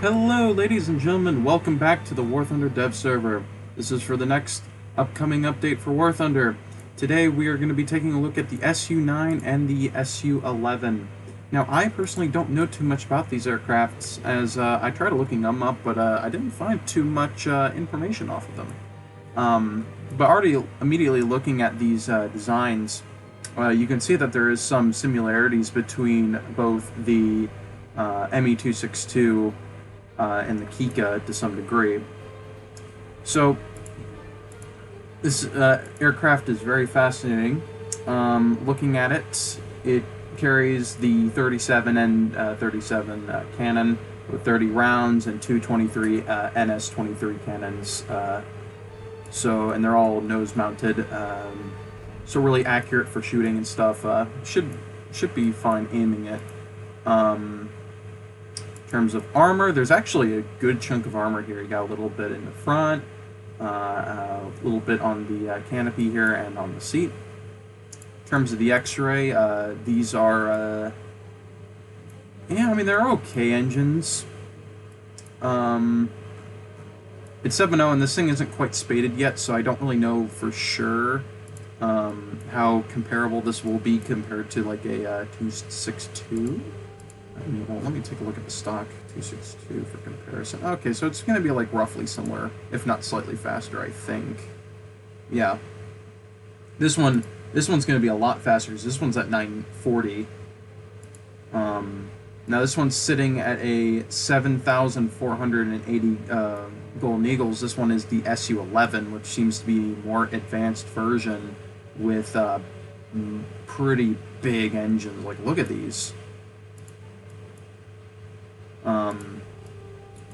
Hello, ladies and gentlemen. Welcome back to the Warthunder dev server. This is for the next upcoming update for Warthunder. Today we are going to be taking a look at the Su-9 and the Su-11. Now, I personally don't know too much about these aircrafts, as I tried looking them up, but I didn't find too much information off of them. But already immediately looking at these designs, you can see that there is some similarities between both the ME-262 and the Kika to some degree. So this aircraft is very fascinating. Looking at it, it carries the 37 and 37 cannon with 30 rounds and two 23 NS-23 cannons. And they're all nose-mounted, so really accurate for shooting and stuff. Should be fine aiming it. In terms of armor, there's actually a good chunk of armor here. You got a little bit in the front, a little bit on the canopy here, and on the seat. In terms of the X-ray, these are, yeah, I mean, they're okay engines. It's 7.0, and this thing isn't quite spaded yet, so I don't really know for sure how comparable this will be compared to, like, a 262. Well, let me take a look at the stock 262 for comparison. Okay, so it's going to be like roughly similar, if not slightly faster, I think. Yeah. This one's going to be a lot faster, because this one's at 940. Now this one's sitting at a 7,480 Golden Eagles. This one is the Su-11, which seems to be a more advanced version with pretty big engines. Like, look at these.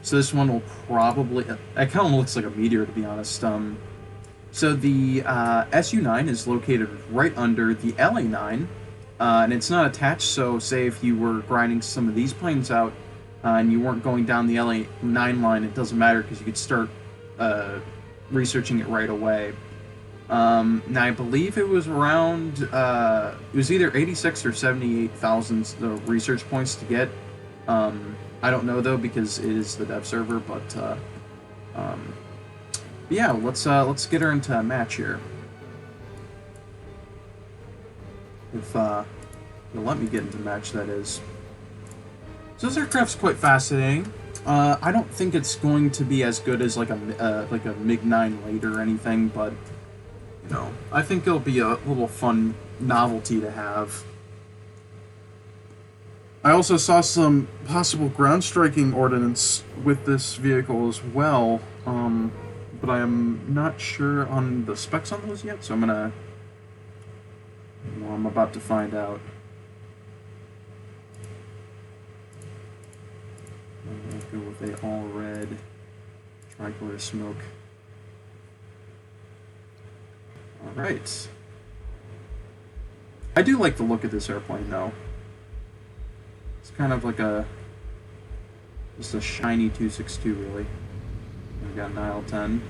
So this one will probably... It kind of looks like a meteor, to be honest. So the Su-9 is located right under the LA-9, and it's not attached, so say if you were grinding some of these planes out, and you weren't going down the LA-9 line, it doesn't matter, because you could start researching it right away. Now, I believe it was around... it was either 86 or 78,000 research points to get. I don't know though, because it is the dev server, but yeah, let's get her into a match here. If you'll let me get into match, that is. So this aircraft's quite fascinating. I don't think it's going to be as good as like a MiG-9 later or anything, but you know, I think it'll be a little fun novelty to have. I also saw some possible ground striking ordnance with this vehicle as well, but I am not sure on the specs on those yet, so I'm about to find out. I'm going to go with a all red tricolor smoke. Alright. I do like the look of this airplane though. It's kind of like just a shiny 262, really. We've got an IL-10.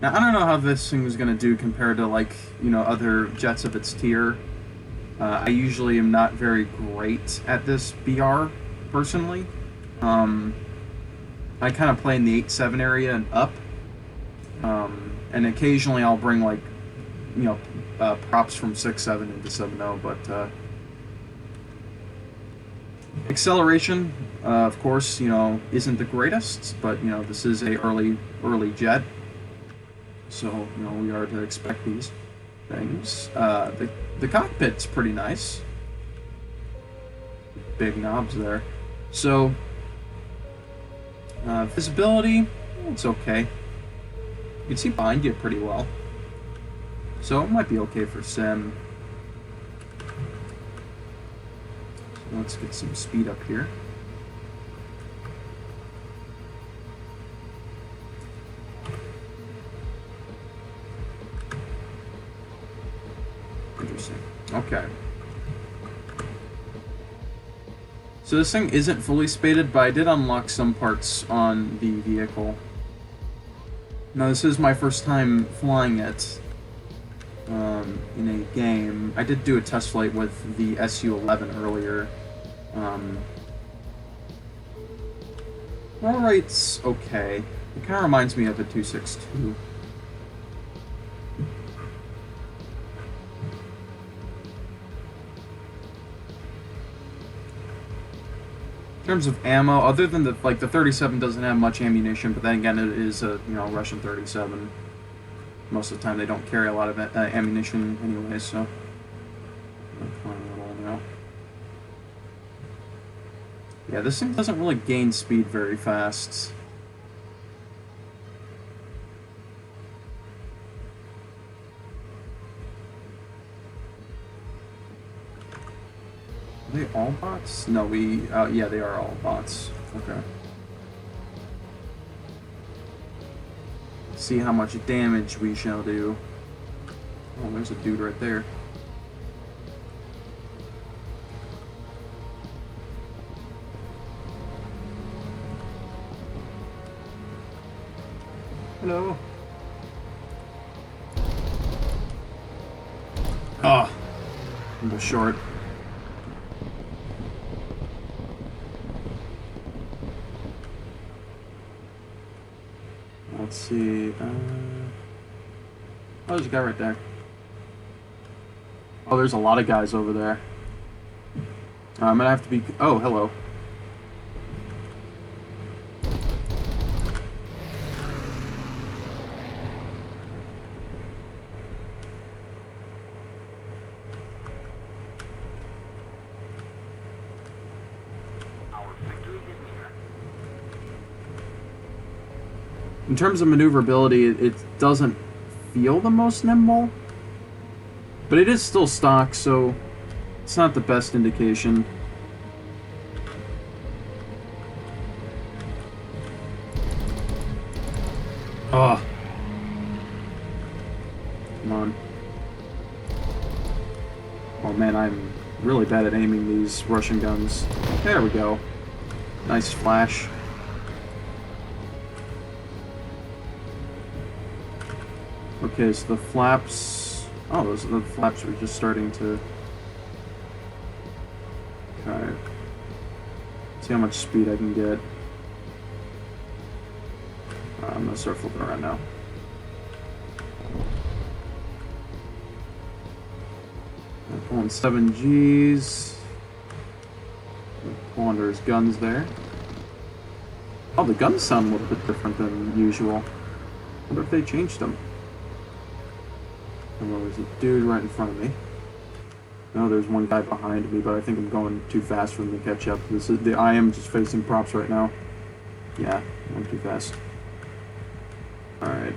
Now, I don't know how this thing is going to do compared to, like, you know, other jets of its tier. I usually am not very great at this BR, personally. I kind of play in the 8.7 area and up. And occasionally I'll bring, like, you know, props from 6.7 into 7.0, but, acceleration, of course, you know, isn't the greatest, but, you know, this is a early jet, so, you know, we are to expect these things. The cockpit's pretty nice. Big knobs there. So, visibility, it's okay. You can see behind you pretty well. So it might be okay for sim. Let's get some speed up here. Interesting. Okay. So this thing isn't fully spaded, but I did unlock some parts on the vehicle. Now this is my first time flying it. in a game. I did do a test flight with the Su-11 earlier, Alright's okay. It kind of reminds me of a 262. In terms of ammo, other than the 37 doesn't have much ammunition, but then again it is a Russian 37. Most of the time they don't carry a lot of ammunition anyway, so yeah, this thing doesn't really gain speed very fast. Are they all bots? No, yeah, they are all bots. Okay. Let's see how much damage we shall do. Oh, there's a dude right there. Hello. Ah, a little short. Let's see. Oh, there's a guy right there. Oh, there's a lot of guys over there. I'm gonna have to be. Oh, hello. In terms of maneuverability, it doesn't feel the most nimble, but it is still stock, so it's not the best indication. Oh. Come on. Oh man, I'm really bad at aiming these Russian guns. There we go. Nice flash. Okay, so the flaps... Oh, the flaps are just starting to... Okay. See how much speed I can get. I'm gonna start flipping around now. I'm pulling 7 Gs. Pull under his guns there. Oh, the guns sound a little bit different than usual. I wonder if they changed them. Oh, there's a dude right in front of me. No, there's one guy behind me, but I think I'm going too fast for him to catch up. I am just facing props right now. Yeah, I'm too fast. Alright.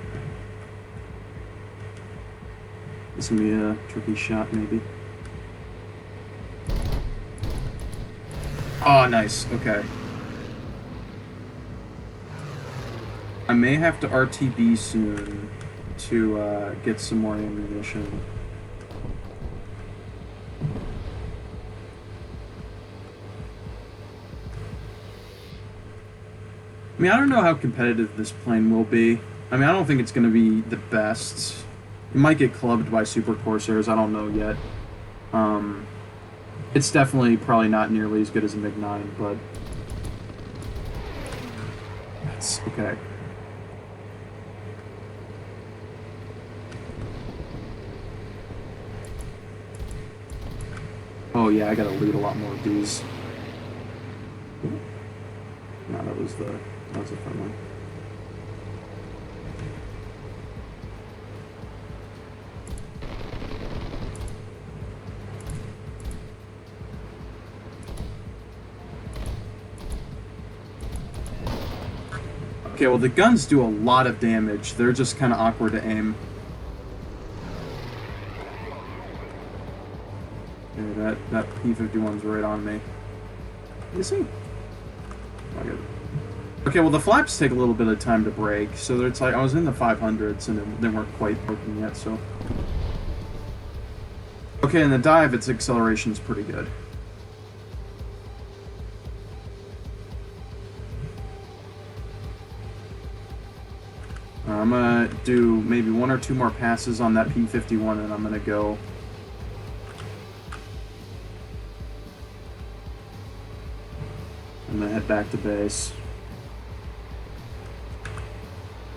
This is gonna be a tricky shot, maybe. Oh, nice. Okay. I may have to RTB soon to get some more ammunition. I mean, I don't know how competitive this plane will be. I mean, I don't think it's going to be the best. It might get clubbed by Super Corsairs, I don't know yet. It's definitely probably not nearly as good as a MiG-9, but... That's okay. Oh yeah, I gotta lead a lot more of these. No, that was a fun one. Okay, well the guns do a lot of damage. They're just kind of awkward to aim. Okay, that P-51's right on me. Is he? Oh, good. Okay, well the flaps take a little bit of time to break, so it's like I was in the 500s and they weren't quite broken yet, so... Okay, in the dive, its acceleration is pretty good. I'm gonna do maybe 1 or 2 more passes on that P-51 and I'm gonna go... I'm gonna head back to base.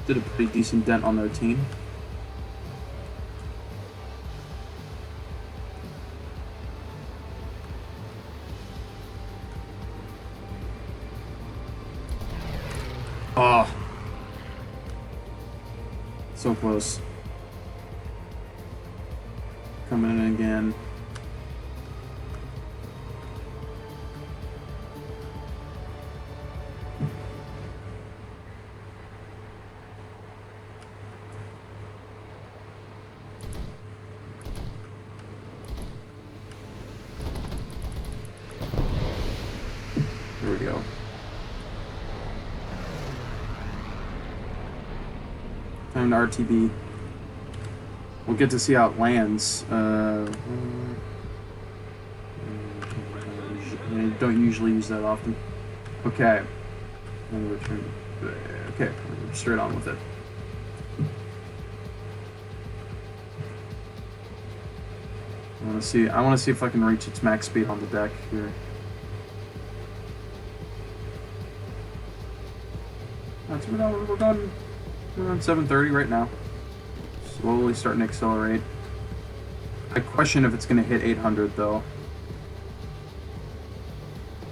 did a pretty decent dent on their team. Oh. So close. Coming in again. Here we go. Time to RTB. We'll get to see how it lands. I don't usually use that often. Okay. And return. Okay, we're straight on with it. I want to see if I can reach its max speed on the deck here. That's we're going around 730 right now. Slowly starting to accelerate. I question if it's going to hit 800 though.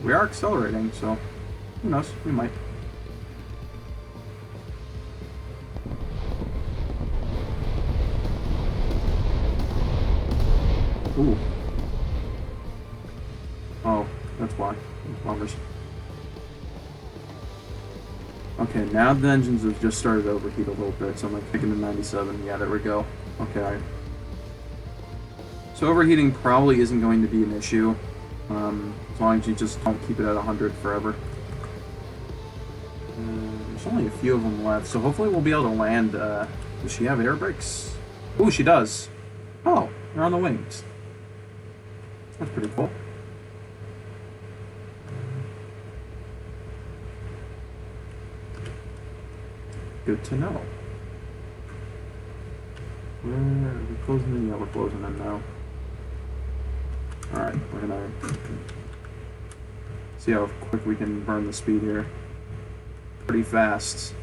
We are accelerating, so who knows? We might. Ooh. Oh, that's why. Bombers. Okay, now the engines have just started to overheat a little bit, so I'm like kicking to 97. Yeah, there we go. Okay. So overheating probably isn't going to be an issue, as long as you just don't keep it at 100 forever. There's only a few of them left, so hopefully we'll be able to land. Does she have air brakes? Ooh, she does. Oh, they're on the wings. That's pretty cool. Good to know. Are we closing in? Yeah, we're closing in now. Alright, we're gonna see how quick we can burn the speed here. Pretty fast.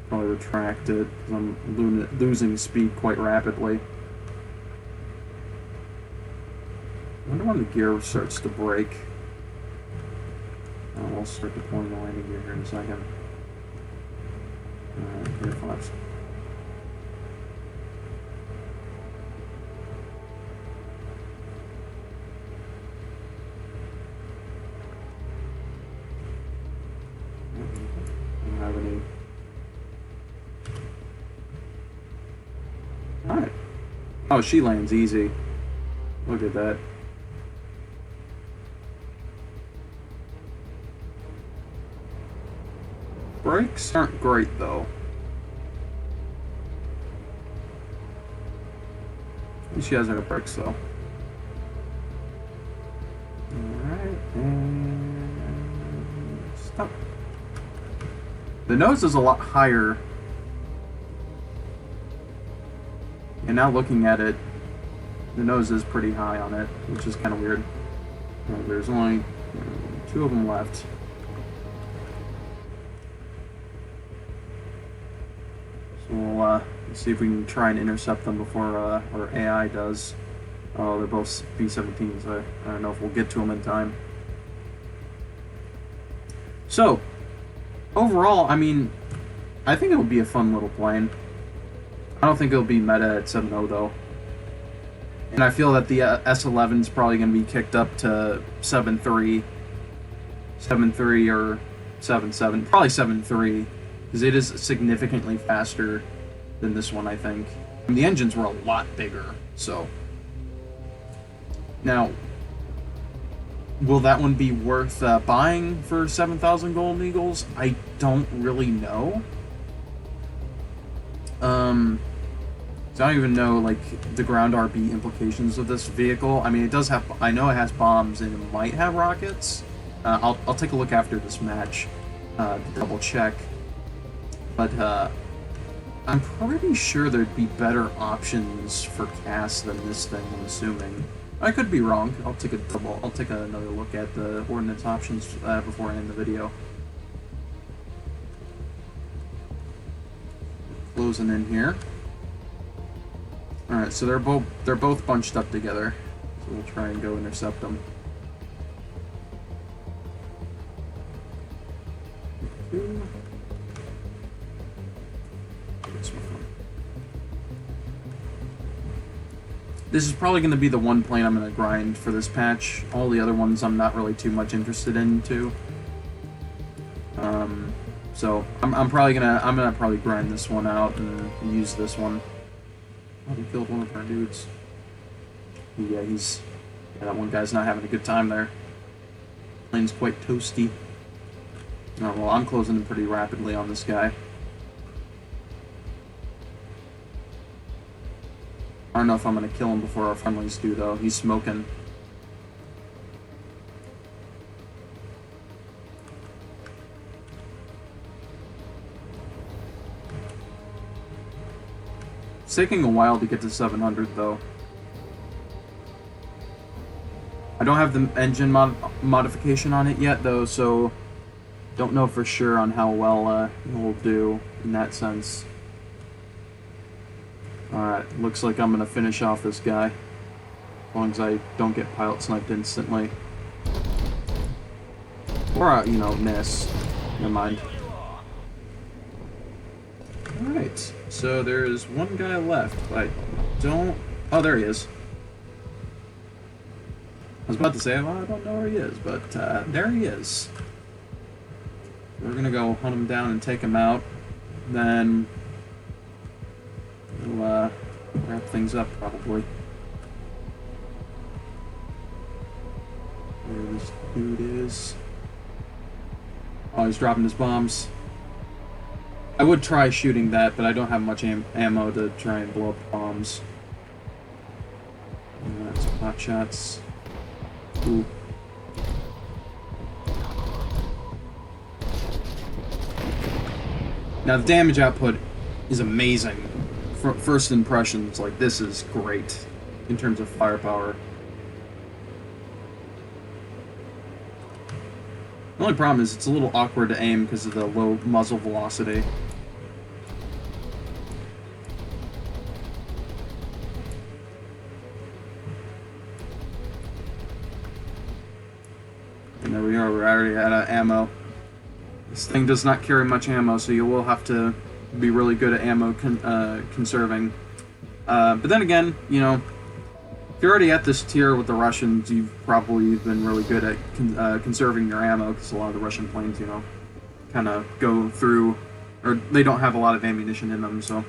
Probably retract it because I'm losing speed quite rapidly. I wonder when the gear starts to break. We'll start deploying the landing gear here in a second. Gear flaps. I don't have any. Alright. Oh, she lands easy. Look at that. Brakes aren't great though. At least she has her brakes though. Alright, and stop. The nose is a lot higher. And now looking at it, the nose is pretty high on it, which is kind of weird. There's only 2 of them left. So we'll see if we can try and intercept them before our AI does. Oh, they're both B-17s. I don't know if we'll get to them in time. So, overall, I mean, I think it would be a fun little plane. I don't think it'll be meta at 7.0 though. And I feel that the S11 is probably going to be kicked up to 7.3. 7.3 or 7.7. Probably 7.3. Because it is significantly faster than this one, I think. And the engines were a lot bigger, so. Now, will that one be worth buying for 7,000 Golden Eagles? I don't really know. So I don't even know, like, the ground RB implications of this vehicle. I mean, it does have, I know it has bombs and it might have rockets. I'll take a look after this match to double check. But I'm pretty sure there'd be better options for cast than this thing, I'm assuming. I could be wrong. I'll take another look at the ordnance options before I end the video. Closing in here. All right, so they're both bunched up together. So we'll try and go intercept them. This is probably going to be the one plane I'm going to grind for this patch. All the other ones I'm not really too much interested in too. So I'm gonna probably grind this one out and use this one. Oh, we killed one of our dudes. Yeah, that one guy's not having a good time there. Plane's quite toasty. Oh, well, I'm closing in pretty rapidly on this guy. I don't know if I'm going to kill him before our friendlies do, though. He's smoking. It's taking a while to get to 700, though. I don't have the engine modification on it yet, though, so don't know for sure on how well it will do in that sense. Alright, looks like I'm going to finish off this guy. As long as I don't get pilot sniped instantly. Or, you know, miss. Never mind. Alright, so there's one guy left. I don't... Oh, there he is. I was about to say, well, I don't know where he is, but there he is. We're going to go hunt him down and take him out. Then we'll wrap things up, probably. Where this dude is. Oh, he's dropping his bombs. I would try shooting that, but I don't have much ammo to try and blow up bombs. And that's pot shots. Ooh. Now the damage output is amazing. First impressions, like, this is great in terms of firepower. The only problem is it's a little awkward to aim because of the low muzzle velocity. And there we are, we're already out of ammo. This thing does not carry much ammo, so you will have to be really good at ammo conserving. But then again, you know, if you're already at this tier with the Russians, you've probably been really good at conserving your ammo, because a lot of the Russian planes, you know, kind of go through, or they don't have a lot of ammunition in them, so.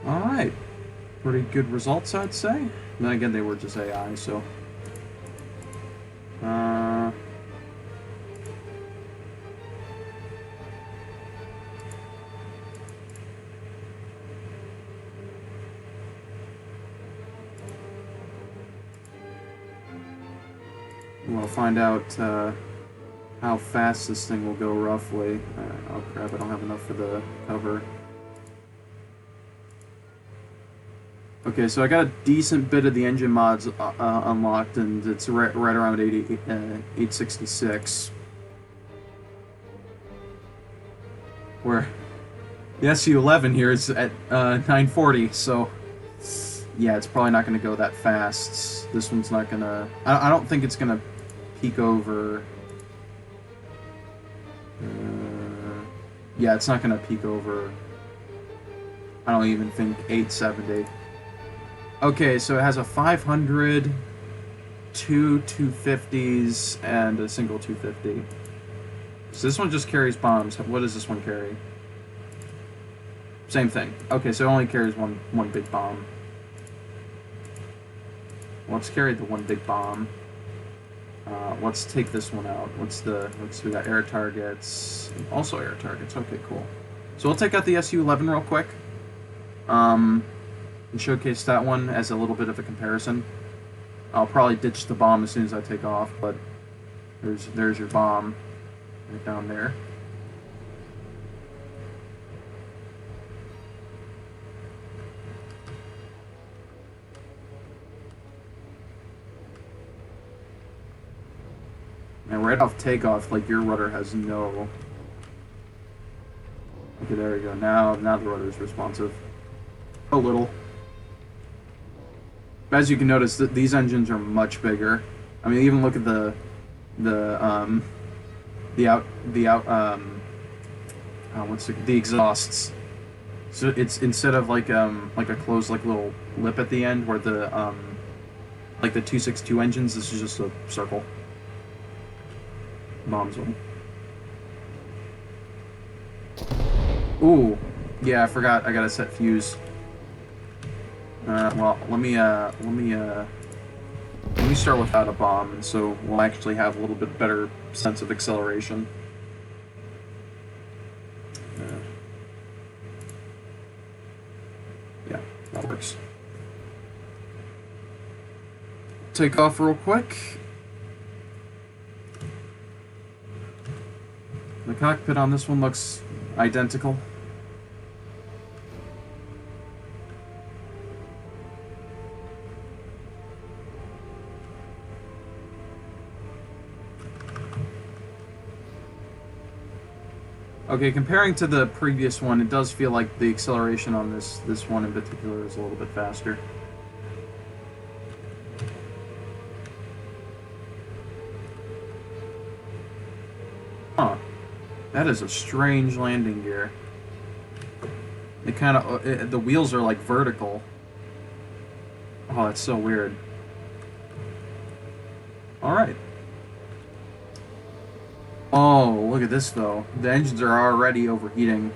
Alright. Pretty good results, I'd say. And then again, they were just AI, so. We'll find out how fast this thing will go roughly. Oh crap, I don't have enough for the cover. Okay, so I got a decent bit of the engine mods unlocked, and it's right around 866. Where the Su-11 here is at 940, so yeah, it's probably not going to go that fast. This one's not going to... I don't think it's going to peak over... yeah, it's not going to peak over... I don't even think 870. Okay, so it has a 500, two 250s, and a single 250. So this one just carries bombs. What does this one carry? Same thing. Okay, so it only carries one big bomb. Let's carry the one big bomb. Let's take this one out. We got air targets. Also air targets. Okay, cool. So we'll take out the Su-11 real quick. And showcase that one as a little bit of a comparison. I'll probably ditch the bomb as soon as I take off, but there's your bomb right down there. right off takeoff, like, your rudder has no... Okay, there we go. Now the rudder's responsive. A little. As you can notice, these engines are much bigger. I mean, even look at the exhausts. So it's instead of like a closed like little lip at the end where the like the 262 engines, this is just a circle. Bombs them. Ooh, yeah, I forgot. I gotta set fuse. Well, let me start without a bomb, and so we'll actually have a little bit better sense of acceleration. Yeah, that works. Take off real quick. The cockpit on this one looks identical. Okay, comparing to the previous one, it does feel like the acceleration on this one in particular is a little bit faster. Huh. That is a strange landing gear. It kind of... the wheels are like vertical. Oh, that's so weird. Alright. Oh, look at this though. The engines are already overheating.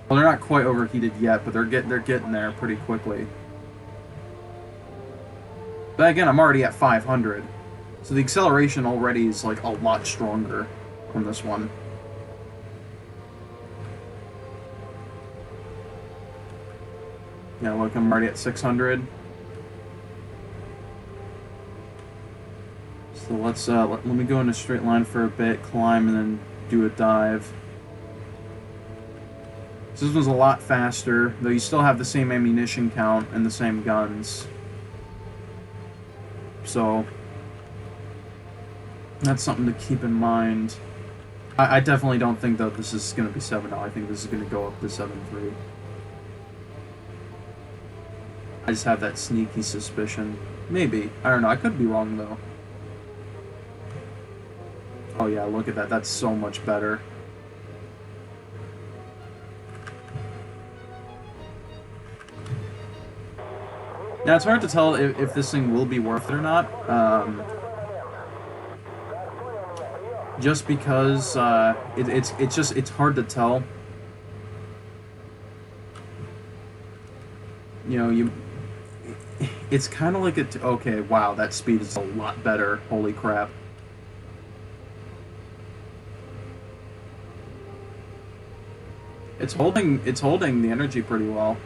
Well, they're not quite overheated yet, but they're getting there pretty quickly. But again, I'm already at 500. So the acceleration already is like a lot stronger on this one. Yeah, look, I'm already at 600. So let's let me go in a straight line for a bit, climb, and then do a dive. So this one's a lot faster, though you still have the same ammunition count and the same guns. So that's something to keep in mind. I definitely don't think that this is going to be 7.0. I think this is going to go up to 7.3. I just have that sneaky suspicion. Maybe. I don't know. I could be wrong, though. Oh yeah, look at that. That's so much better. Now, it's hard to tell if this thing will be worth it or not. Just because it's hard to tell. You know, it's kind of like okay, wow, that speed is a lot better. Holy crap. It's holding the energy pretty well.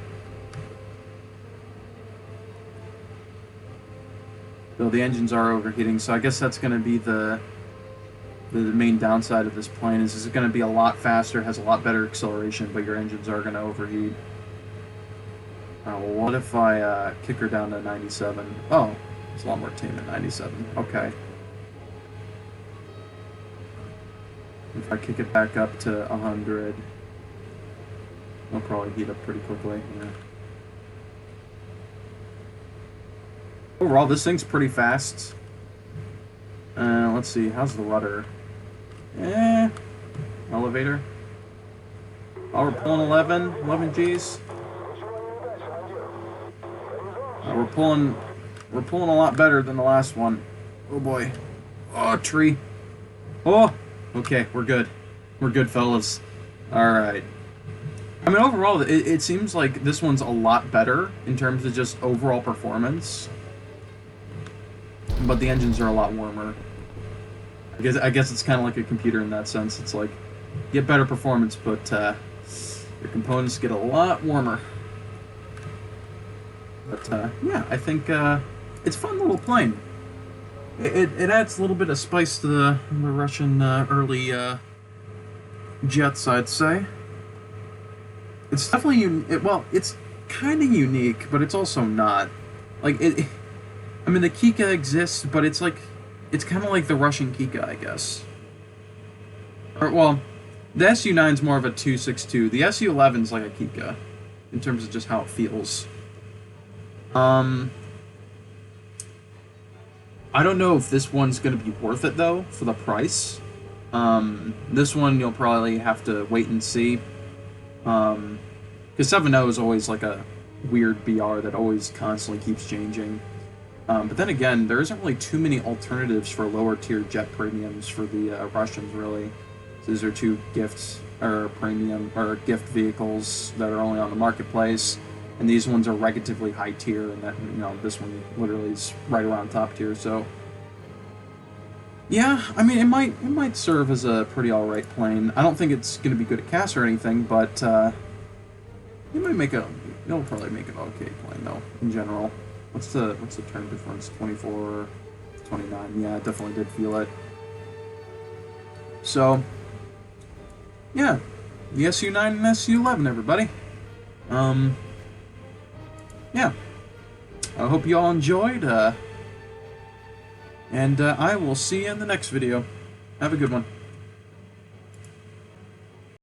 Though the engines are overheating, so I guess that's going to be the main downside of this plane is it's going to be a lot faster, has a lot better acceleration, but your engines are going to overheat. Well, what if I kick her down to 97? Oh, it's a lot more tame at 97. Okay. If I kick it back up to 100... It'll probably heat up pretty quickly, yeah. Overall, this thing's pretty fast. Let's see, how's the rudder? Elevator. Oh, we're pulling 11 Gs. We're pulling a lot better than the last one. Oh boy. Oh, tree. Oh, okay, we're good. We're good, fellas. Alright. I mean, overall, it seems like this one's a lot better in terms of just overall performance. But the engines are a lot warmer. I guess it's kind of like a computer in that sense. It's like, you get better performance, but your components get a lot warmer. But, yeah, I think it's a fun little plane. It adds a little bit of spice to the Russian early jets, I'd say. It's definitely well, it's kind of unique, but it's also not. Like I mean, the Kika exists, but it's like it's kind of like the Russian Kika, I guess. Or, well, the Su-9 is more of a 2.62. The Su-11 is like a Kika in terms of just how it feels. I don't know if this one's going to be worth it, though, for the price. This one you'll probably have to wait and see. Because 7.0 is always like a weird BR that always constantly keeps changing. But then again, there isn't really too many alternatives for lower tier jet premiums for the Russians, really. So these are two gifts, or premium, or gift vehicles that are only on the marketplace. And these ones are relatively high tier, and that, you know, this one literally is right around top tier, so... Yeah, I mean, it might serve as a pretty alright plane. I don't think it's going to be good at CAS or anything, but, it'll probably make an okay plane, though, in general. What's the turn difference? 24, 29, yeah, I definitely did feel it. So, yeah, the Su-9 and Su-11, everybody. Yeah, I hope you all enjoyed, and I will see you in the next video. Have a good one.